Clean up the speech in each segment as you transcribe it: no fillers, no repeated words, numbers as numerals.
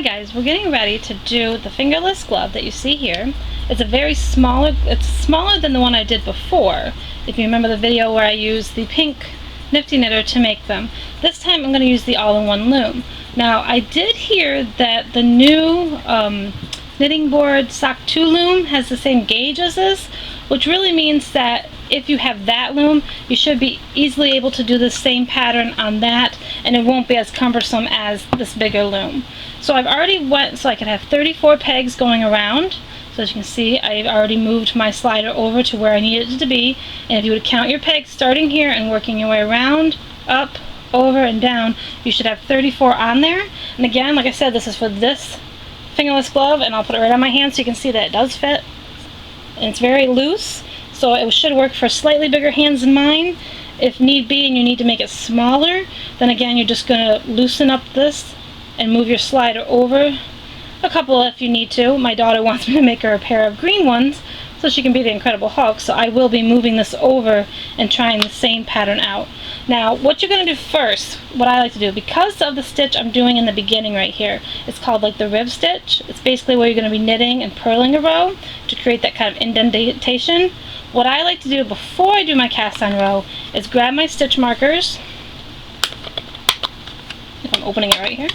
Hi guys, we're getting ready to do the fingerless glove that you see here. It's smaller than the one I did before. If you remember the video where I used the pink nifty knitter to make them. This time I'm going to use the all-in-one loom. Now I did hear that the new knitting board Sock 2 loom has the same gauge as this, which really means that if you have that loom, you should be easily able to do the same pattern on that, and it won't be as cumbersome as this bigger loom. So I've already went so I can have 34 pegs going around. So as you can see, I've already moved my slider over to where I need it to be. And if you would count your pegs starting here and working your way around, up, over, and down, you should have 34 on there. And again, like I said, this is for this fingerless glove, and I'll put it right on my hand so you can see that it does fit. And it's very loose, so it should work for slightly bigger hands than mine. If need be and you need to make it smaller, then again you're just going to loosen up this and move your slider over a couple if you need to. My daughter wants me to make her a pair of green ones so she can be the Incredible Hulk, so I will be moving this over and trying the same pattern out. Now what you're going to do first, what I like to do, because of the stitch I'm doing in the beginning right here, it's called like the rib stitch. It's basically where you're going to be knitting and purling a row to create that kind of indentation. What I like to do before I do my cast on row is grab my stitch markers, if I'm opening it right here,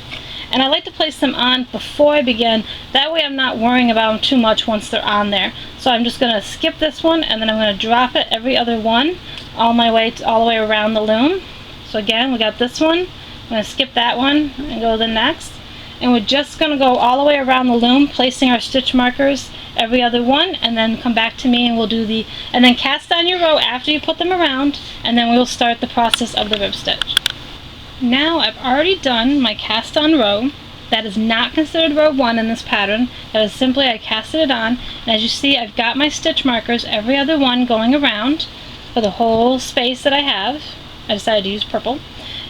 and I like to place them on before I begin. That way I'm not worrying about them too much once they're on there. So I'm just going to skip this one, and then I'm going to drop it every other one all the way around the loom. So again, we got this one. I'm going to skip that one and go to the next. And we're just going to go all the way around the loom, placing our stitch markers every other one, and then come back to me and we'll do and then cast on your row after you put them around, and then we'll start the process of the rib stitch. Now I've already done my cast on row. That is not considered row 1 in this pattern. That is simply I casted it on, and as you see I've got my stitch markers every other one going around for the whole space that I have. I decided to use purple.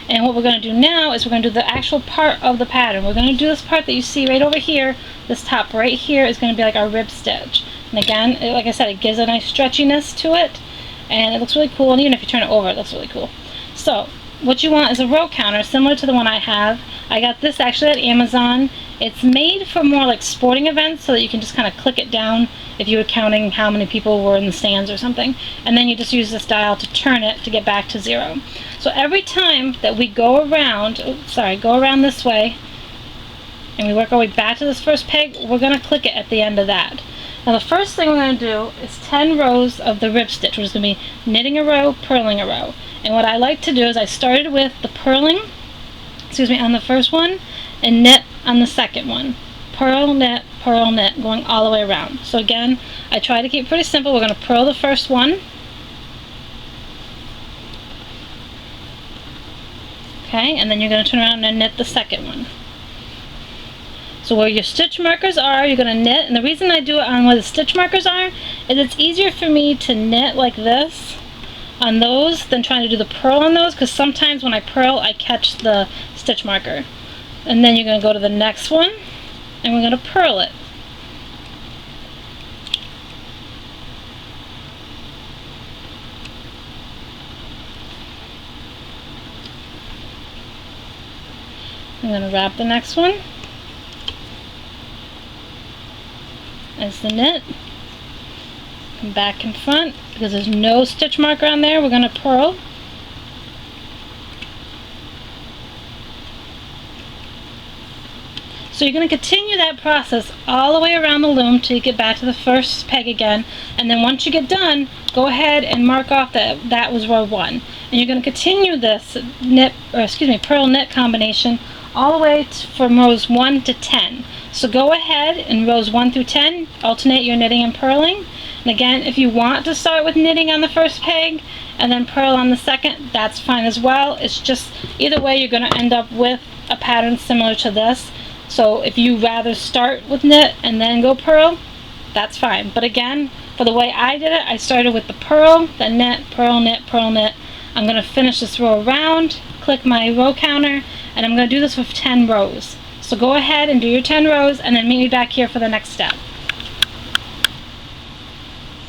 And what we're going to do now is we're going to do the actual part of the pattern. We're going to do this part that you see right over here. This top right here is going to be like our rib stitch. And again, like I said, it gives a nice stretchiness to it, and it looks really cool, and even if you turn it over, it looks really cool. So what you want is a row counter similar to the one I have. I got this actually at Amazon. It's made for more like sporting events, so that you can just kind of click it down if you were counting how many people were in the stands or something, and then you just use this dial to turn it to get back to 0. So every time that we go around, go around this way, and we work our way back to this first peg, we're going to click it at the end of that. Now the first thing we're going to do is 10 rows of the rib stitch, which is going to be knitting a row, purling a row. And what I like to do is I started with the purling, on the first one, and knit on the second one. Purl, knit, going all the way around. So again, I try to keep it pretty simple. We're going to purl the first one. Okay, and then you're going to turn around and knit the second one. So where your stitch markers are, you're going to knit. And the reason I do it on where the stitch markers are is it's easier for me to knit like this on those than trying to do the purl on those, because sometimes when I purl I catch the stitch marker. And then you're going to go to the next one and we're going to purl it. I'm going to wrap the next one as the knit. Come back in front, because there's no stitch marker on there, we're going to purl. So you're going to continue that process all the way around the loom till you get back to the first peg again, and then once you get done, go ahead and mark off that that was row 1. And you're going to continue this purl knit combination all the way from rows 1 to 10. So go ahead in rows 1 through 10, alternate your knitting and purling. And again, if you want to start with knitting on the first peg and then purl on the second, that's fine as well. It's just either way you're going to end up with a pattern similar to this. So if you rather start with knit and then go purl, that's fine. But again, for the way I did it, I started with the purl, then knit, purl, knit, purl, knit. I'm going to finish this row around, click my row counter, and I'm going to do this with 10 rows. So go ahead and do your 10 rows and then meet me back here for the next step.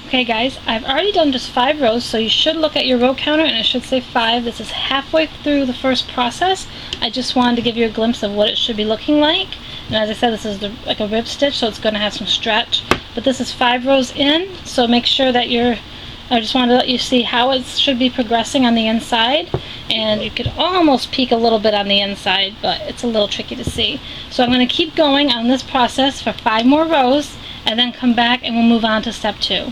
Okay guys, I've already done just 5 rows, so you should look at your row counter and it should say 5. This is halfway through the first process. I just wanted to give you a glimpse of what it should be looking like. And as I said, this is like a rib stitch, so it's going to have some stretch. But this is 5 rows in, so make sure that I just wanted to let you see how it should be progressing on the inside. And you could almost peek a little bit on the inside, but it's a little tricky to see. So I'm going to keep going on this process for 5 more rows, and then come back and we'll move on to step 2.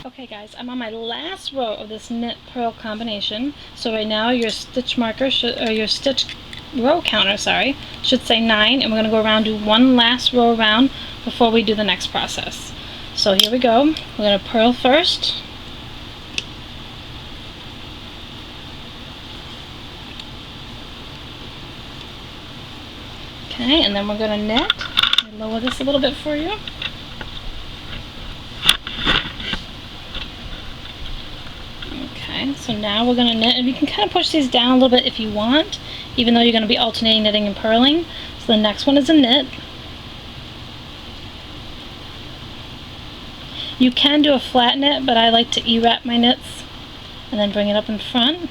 Okay guys, I'm on my last row of this knit purl combination. So right now your stitch marker or your stitch row counter, should say 9, and we're going to go around, do one last row around before we do the next process. So here we go. We're going to purl first. Okay, and then we're going to knit. Let me lower this a little bit for you. Okay, so now we're going to knit, and you can kind of push these down a little bit if you want, even though you're going to be alternating knitting and purling. So the next one is a knit. You can do a flat knit, but I like to E-wrap my knits and then bring it up in front.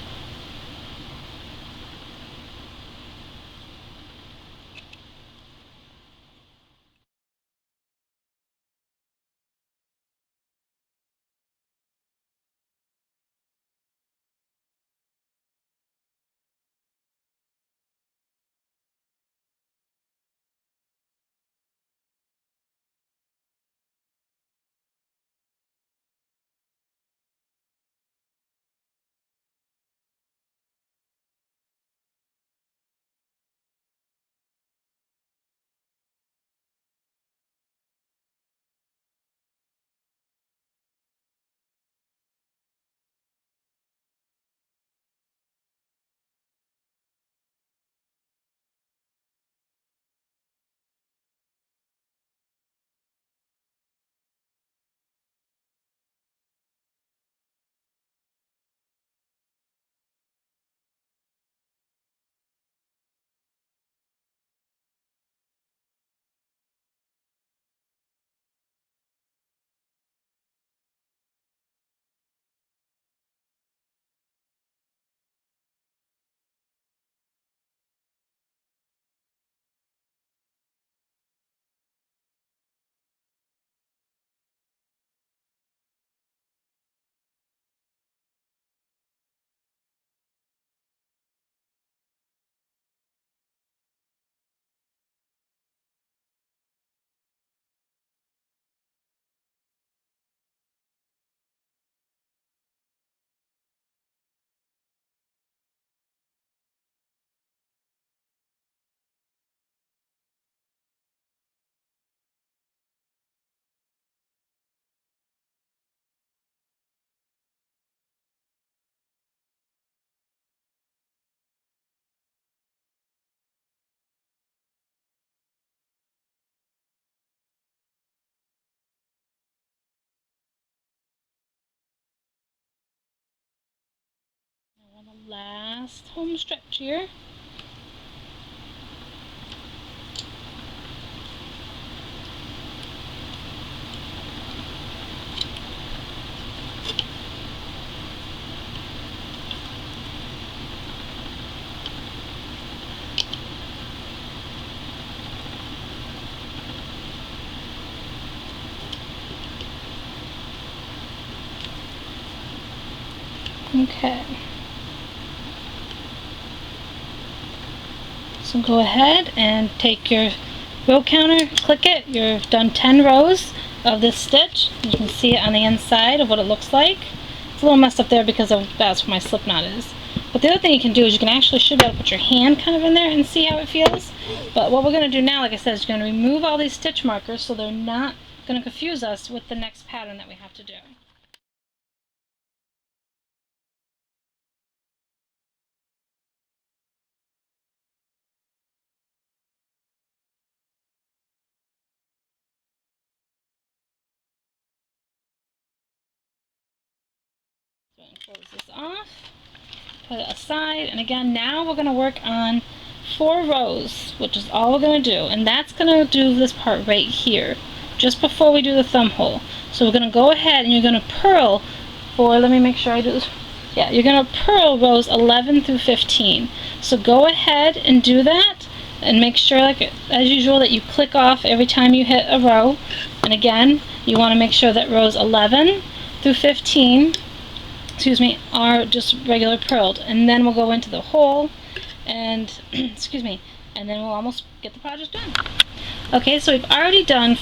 On the last home stretch here. Okay. So go ahead and take your row counter, click it. You've done 10 rows of this stitch. You can see it on the inside of what it looks like. It's a little messed up there because that's where my slip knot is. But the other thing you can do is you can actually should be able to put your hand kind of in there and see how it feels. But what we're going to do now, like I said, is you're going to remove all these stitch markers so they're not going to confuse us with the next pattern that we have to do. So I'm going to close this off, put it aside, and again, now we're going to work on 4 rows, which is all we're going to do, and that's going to do this part right here, just before we do the thumb hole. So we're going to go ahead and you're going to purl for, let me make sure I do this, yeah, you're going to purl rows 11 through 15. So go ahead and do that, and make sure, like as usual, that you click off every time you hit a row. And again, you want to make sure that rows 11 through 15, excuse me, are just regular purled. And then we'll go into the hole and excuse me, and then we'll almost get the project done. Okay, so we've already done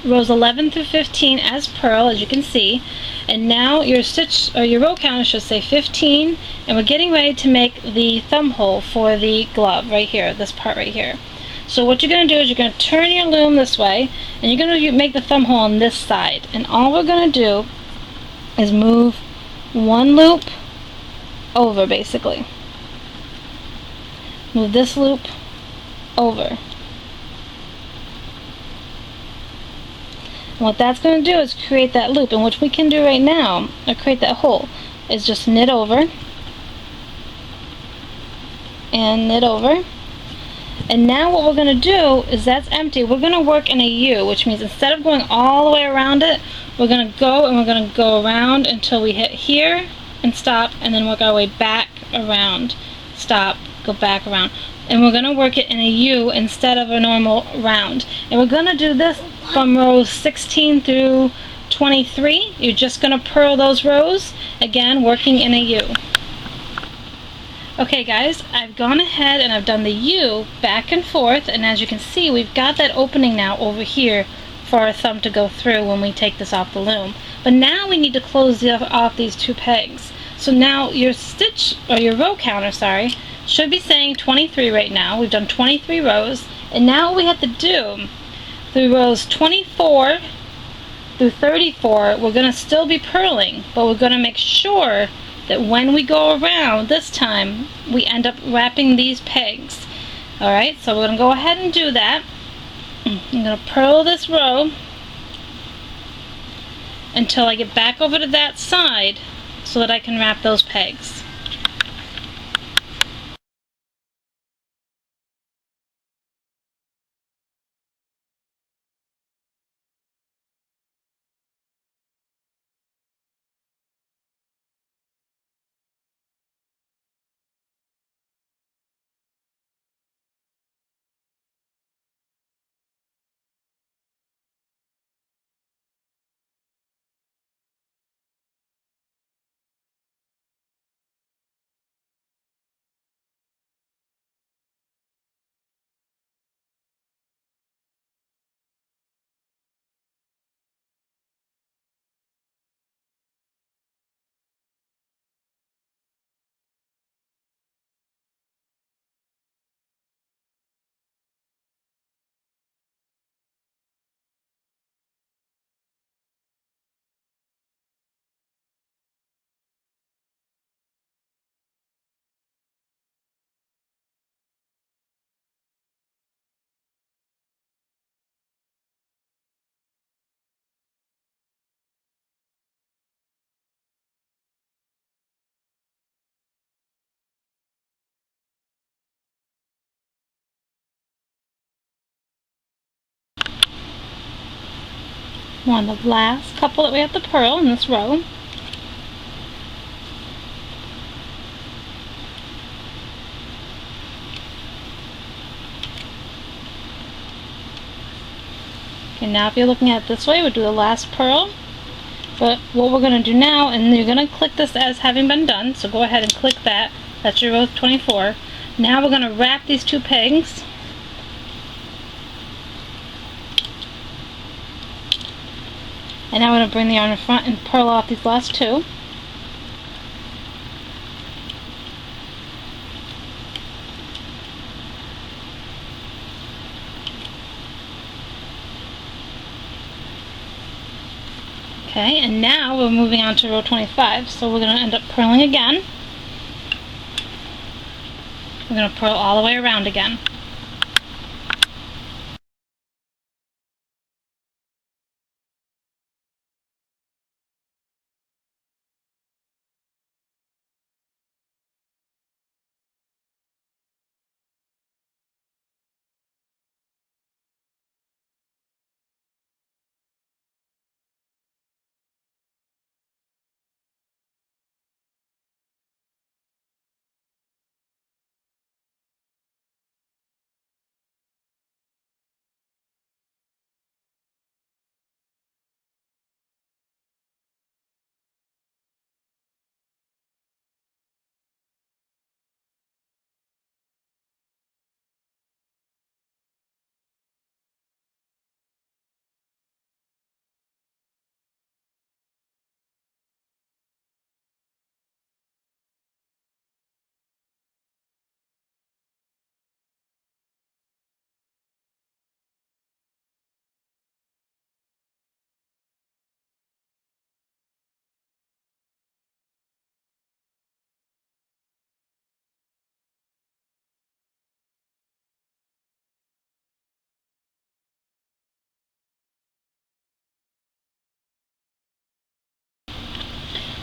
rows 11 through 15 as purl, as you can see, and now your stitch or your row counter should say 15, and we're getting ready to make the thumb hole for the glove right here, this part right here. So what you're going to do is you're going to turn your loom this way, and you're going to make the thumb hole on this side, and all we're going to do is move one loop over, basically. Move this loop over. And what that's going to do is create that loop, and what we can do right now, or create that hole, is just knit over and knit over. And now what we're going to do is that's empty. We're going to work in a U, which means instead of going all the way around it, we're going to go and we're going to go around until we hit here and stop, and then work our way back around, stop, go back around. And we're going to work it in a U instead of a normal round. And we're going to do this from rows 16 through 23. You're just going to purl those rows, again working in a U. Okay guys, I've gone ahead and I've done the U back and forth, and as you can see, we've got that opening now over here for our thumb to go through when we take this off the loom. But now we need to close off these two pegs. So now your stitch, or your row counter, sorry, should be saying 23 right now. We've done 23 rows, and now what we have to do, through rows 24 through 34, we're going to still be purling, but we're going to make sure that when we go around this time, we end up wrapping these pegs. Alright, so we're going to go ahead and do that. I'm going to purl this row until I get back over to that side so that I can wrap those pegs. One of the last couple that we have to purl in this row. Okay, now if you're looking at it this way, we'll do the last purl. But what we're going to do now, and you're going to click this as having been done, so go ahead and click that. That's your row 24. Now we're going to wrap these two pegs. And now we're going to bring the yarn in front and purl off these last two. Okay, and now we're moving on to row 25, so we're going to end up purling again. We're going to purl all the way around again.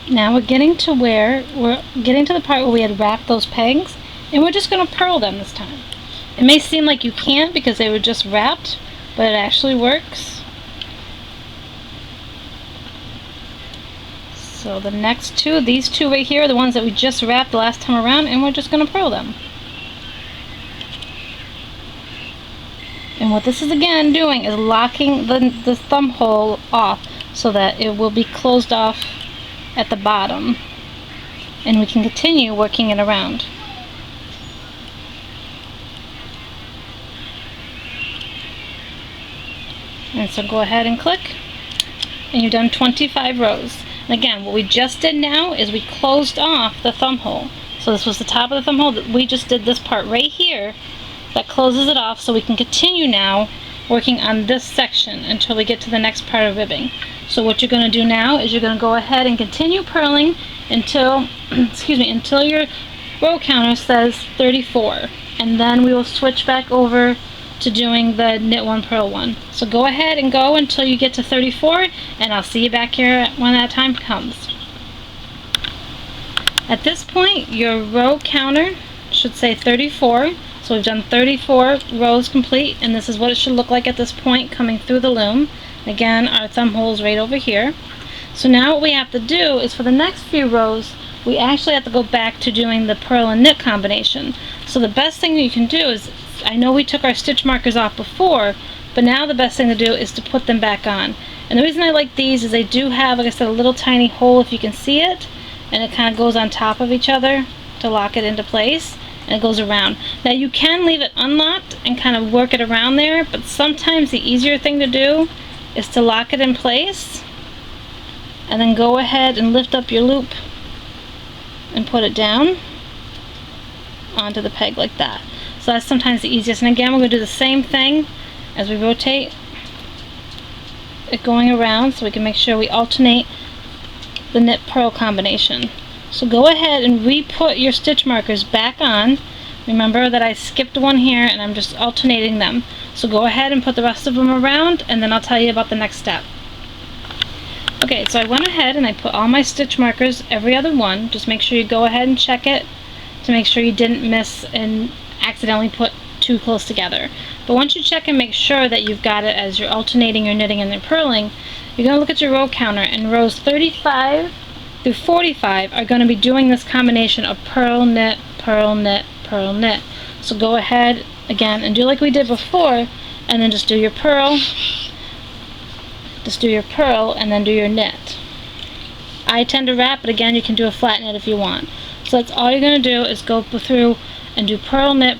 Now we're getting to the part where we had wrapped those pegs, and we're just going to purl them this time. It may seem like you can't because they were just wrapped, but it actually works. So the next two, these two right here, are the ones that we just wrapped the last time around, and we're just going to purl them. And what this is again doing is locking the thumb hole off so that it will be closed off at the bottom, and we can continue working it around. And so go ahead and click, and you've done 25 rows. And again, what we just did now is we closed off the thumb hole. So this was the top of the thumb hole. We just did this part right here that closes it off, so we can continue now working on this section until we get to the next part of ribbing. So what you're going to do now is you're going to go ahead and continue purling until until your row counter says 34, and then we will switch back over to doing the knit one, purl one. So go ahead and go until you get to 34, and I'll see you back here when that time comes. At this point, your row counter should say 34. So we've done 34 rows complete, and this is what it should look like at this point coming through the loom. Again, our thumb hole is right over here. So now what we have to do is for the next few rows, we actually have to go back to doing the purl and knit combination. So the best thing that you can do is, I know we took our stitch markers off before, but now the best thing to do is to put them back on. And the reason I like these is they do have, like I said, a little tiny hole if you can see it, and it kind of goes on top of each other to lock it into place. And it goes around. Now you can leave it unlocked and kind of work it around there, but sometimes the easier thing to do is to lock it in place and then go ahead and lift up your loop and put it down onto the peg like that. So that's sometimes the easiest. And again, we're going to do the same thing as we rotate it going around, so we can make sure we alternate the knit purl combination. So go ahead and re-put your stitch markers back on. Remember that I skipped one here and I'm just alternating them. So go ahead and put the rest of them around, and then I'll tell you about the next step. Okay, so I went ahead and I put all my stitch markers, every other one. Just make sure you go ahead and check it to make sure you didn't miss and accidentally put too close together. But once you check and make sure that you've got it as you're alternating your knitting and your purling, you're going to look at your row counter, and rows 35 through 45 are going to be doing this combination of purl, knit, purl, knit, purl, knit. So go ahead again and do like we did before, and then just do your purl, and then do your knit. I tend to wrap, but again, you can do a flat knit if you want. So that's all you're going to do is go through and do purl, knit,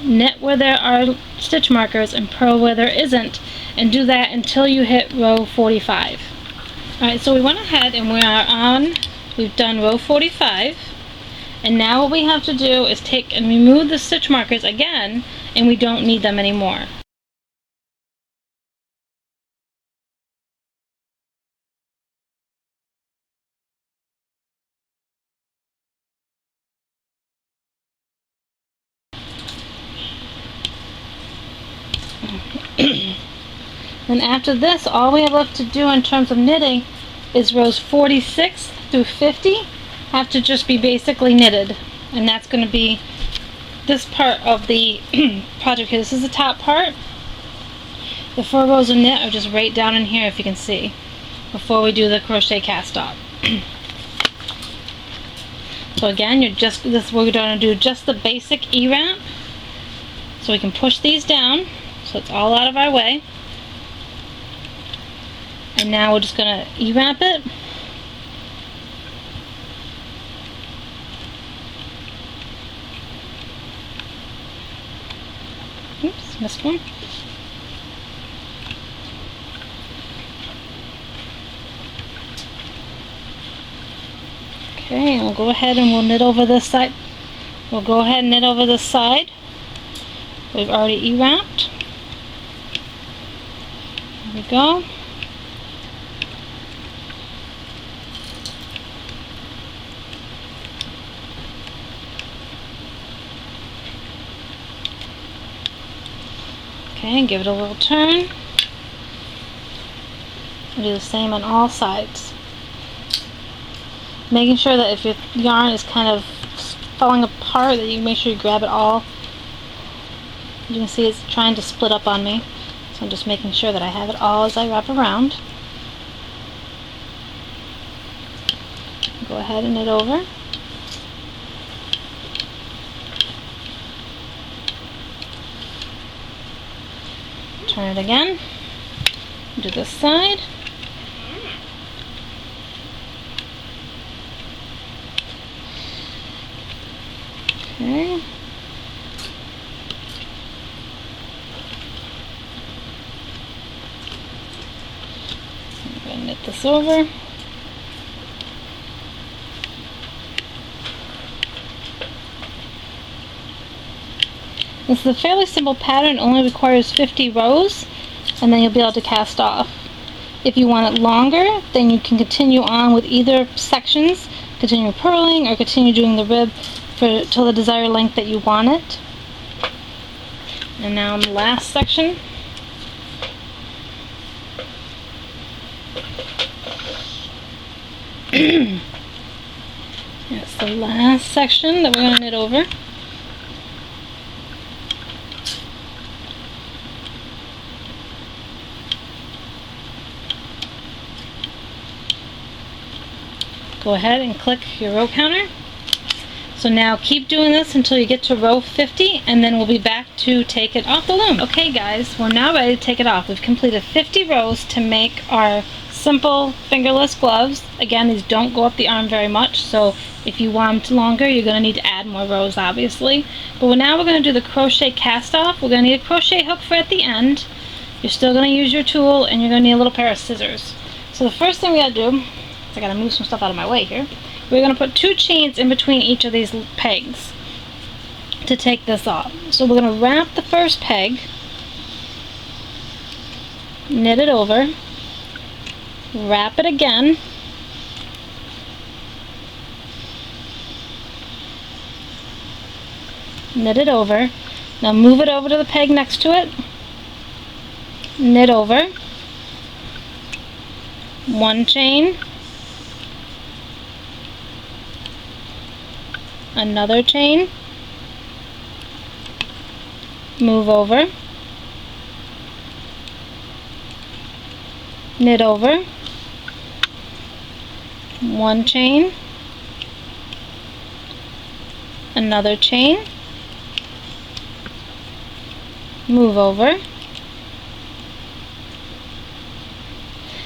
knit where there are stitch markers and purl where there isn't, and do that until you hit row 45. Alright, so we went ahead and we've done row 45, and now what we have to do is take and remove the stitch markers again, and we don't need them anymore. And after this, all we have left to do in terms of knitting is rows 46 through 50 have to just be basically knitted, and that's going to be this part of the project here. This is the top part. The 4 rows of knit are just right down in here, if you can see, before we do the crochet cast off. So again, we're going to do just the basic E-wrap, so we can push these down so it's all out of our way. And now we're just going to E-wrap it. Oops, missed one. Okay, and we'll go ahead and we'll knit over this side. We'll go ahead and knit over this side. We've already E-wrapped. There we go. Okay, and give it a little turn. And do the same on all sides. Making sure that if your yarn is kind of falling apart, that you make sure you grab it all. You can see it's trying to split up on me, so I'm just making sure that I have it all as I wrap around. Go ahead and knit over. Turn it again. Do this side. Okay. I'm going to knit this over. This is a fairly simple pattern, only requires 50 rows, and then you'll be able to cast off. If you want it longer, then you can continue on with either sections, continue purling or continue doing the rib till the desired length that you want it. And now in the last section, that's the last section that we're going to knit over. Go ahead and click your row counter. So now keep doing this until you get to row 50, and then we'll be back to take it off the loom. Okay guys, we're now ready to take it off. We've completed 50 rows to make our simple fingerless gloves. Again, these don't go up the arm very much, so if you want them longer, you're going to need to add more rows, obviously. But now we're going to do the crochet cast off. We're going to need a crochet hook for at the end. You're still going to use your tool, and you're going to need a little pair of scissors. So the first thing we got to do, I gotta move some stuff out of my way here. We're gonna put 2 chains in between each of these pegs to take this off. So we're gonna wrap the first peg, knit it over, wrap it again, knit it over. Now move it over to the peg next to it, knit over, 1 chain, another chain, move over, knit over, 1 chain, another chain, move over.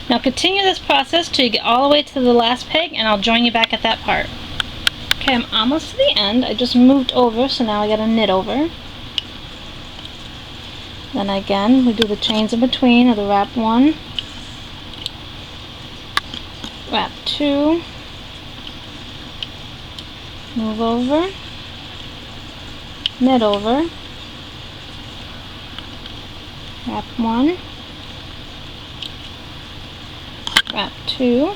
Now continue this process till you get all the way to the last peg, and I'll join you back at that part. Okay, I'm almost to the end. I just moved over, so now I gotta knit over. Then again, we do the chains in between of the wrap 1, wrap 2, move over, knit over, wrap 1, wrap 2,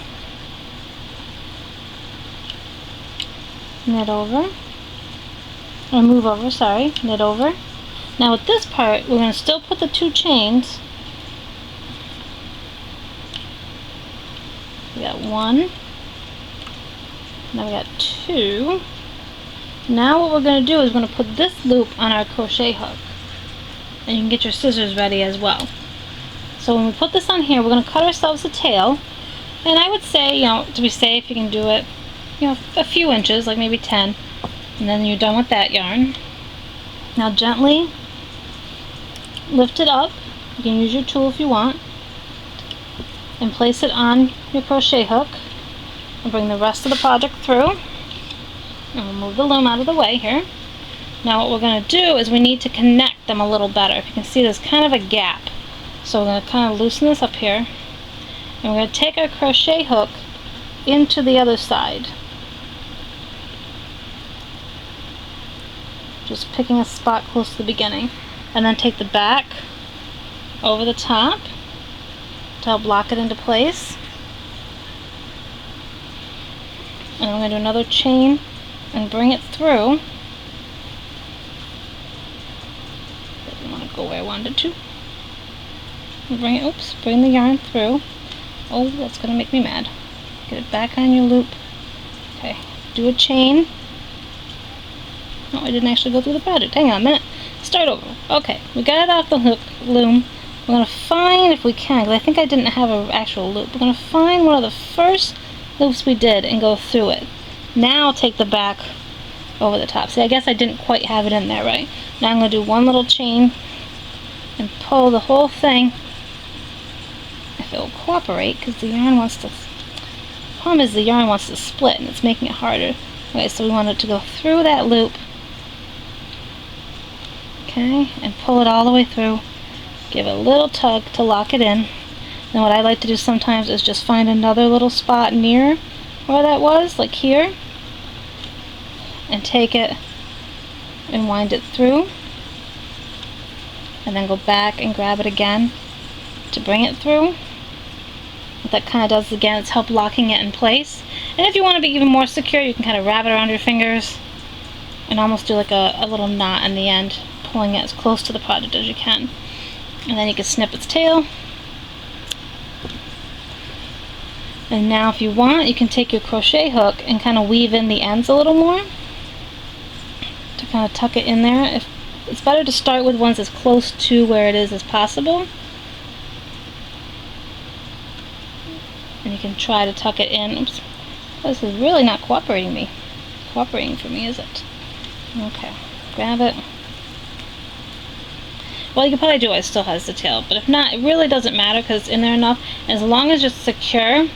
knit over, or move over, sorry, knit over. Now with this part, we're going to still put the 2 chains. We got 1, now we got 2. Now what we're going to do is we're going to put this loop on our crochet hook. And you can get your scissors ready as well. So when we put this on here, we're going to cut ourselves a tail. And I would say, you know, to be safe, you can do it, you know, a few inches, like maybe 10, and then you're done with that yarn. Now gently lift it up. You can use your tool if you want, and place it on your crochet hook, and bring the rest of the project through. And we'll move the loom out of the way here. Now what we're going to do is we need to connect them a little better. If you can see, there's kind of a gap, so we're going to kind of loosen this up here, and we're going to take our crochet hook into the other side. Just picking a spot close to the beginning, and then take the back over the top to help lock it into place. And I'm going to do another chain and bring it through. Didn't want to go where I wanted to. Bring it, oops, bring the yarn through. Oh, that's going to make me mad. Get it back on your loop Okay, do a chain. Oh, I didn't actually go through the project. Hang on a minute. Start over. Okay, we got it off the loom. We're going to find, if we can, because I think I didn't have an actual loop, we're going to find one of the first loops we did and go through it. Now take the back over the top. See, I guess I didn't quite have it in there right. Now I'm going to do one little chain and pull the whole thing, if it will cooperate, because the yarn wants to, the problem is the yarn wants to split and it's making it harder. Okay, so we want it to go through that loop, okay, and pull it all the way through. Give it a little tug to lock it in. Then what I like to do sometimes is just find another little spot near where that was, like here, and take it and wind it through, and then go back and grab it again to bring it through. What that kind of does again, it's help locking it in place. And if you want to be even more secure, you can kind of wrap it around your fingers and almost do like a little knot in the end, pulling it as close to the project as you can. And then you can snip its tail. And now if you want, you can take your crochet hook and kind of weave in the ends a little more to kind of tuck it in there. It's better to start with ones as close to where it is as possible. And you can try to tuck it in. Oops. This is really not cooperating for me, is it? Okay, grab it. Well, you can probably do it, it still has the tail, but if not, it really doesn't matter because it's in there enough. And as long as it's secure,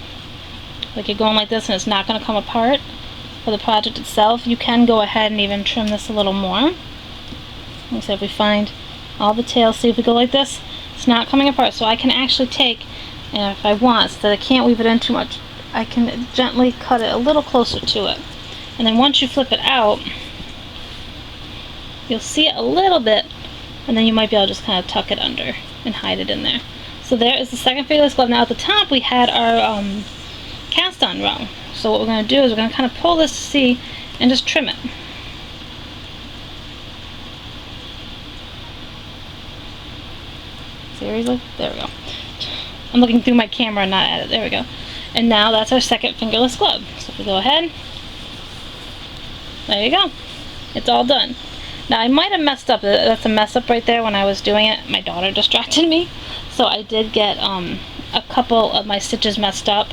like you're going like this and it's not going to come apart for the project itself, you can go ahead and even trim this a little more. Like I said, if we find all the tails, see if we go like this, it's not coming apart. So I can actually take, and if I want, so that I can't weave it in too much, I can gently cut it a little closer to it. And then once you flip it out, you'll see it a little bit, and then you might be able to just kind of tuck it under and hide it in there. So there is the second fingerless glove. Now at the top we had our cast on row. So what we're going to do is we're going to kind of pull this to see and just trim it. Seriously? There we go. I'm looking through my camera, not at it. There we go. And now that's our second fingerless glove. So if we go ahead, there you go. It's all done. Now I might have messed up. That's a mess up right there when I was doing it. My daughter distracted me. So I did get a couple of my stitches messed up.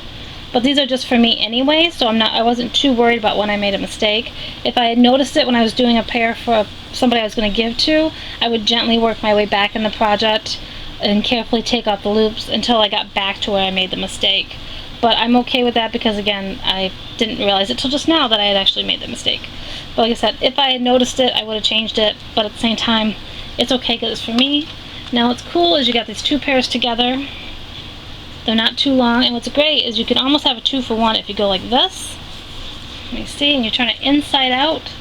But these are just for me anyway, so I wasn't too worried about when I made a mistake. If I had noticed it when I was doing a pair for somebody I was going to give to, I would gently work my way back in the project and carefully take out the loops until I got back to where I made the mistake. But I'm okay with that because, again, I didn't realize it till just now that I had actually made the mistake. But like I said, if I had noticed it, I would have changed it. But at the same time, it's okay because it's for me. Now what's cool is you got these two pairs together. They're not too long, and what's great is you can almost have a 2-for-1 if you go like this. Let me see, and you turn it inside out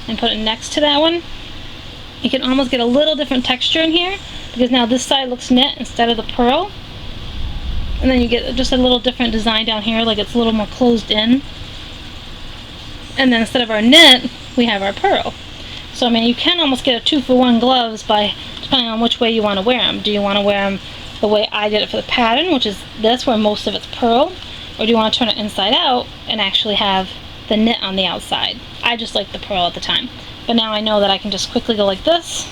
and put it next to that one. You can almost get a little different texture in here because now this side looks knit instead of the purl. And then you get just a little different design down here, like it's a little more closed in. And then instead of our knit, we have our purl. So I mean, you can almost get a 2-for-1 gloves by depending on which way you want to wear them. Do you want to wear them the way I did it for the pattern, which is this, where most of it's purl, or do you want to turn it inside out and actually have the knit on the outside? I just like the purl at the time, but now I know that I can just quickly go like this,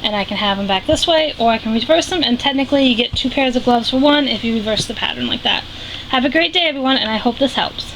and I can have them back this way, or I can reverse them, and technically you get 2 pairs of gloves for 1 if you reverse the pattern like that. Have a great day, everyone, and I hope this helps.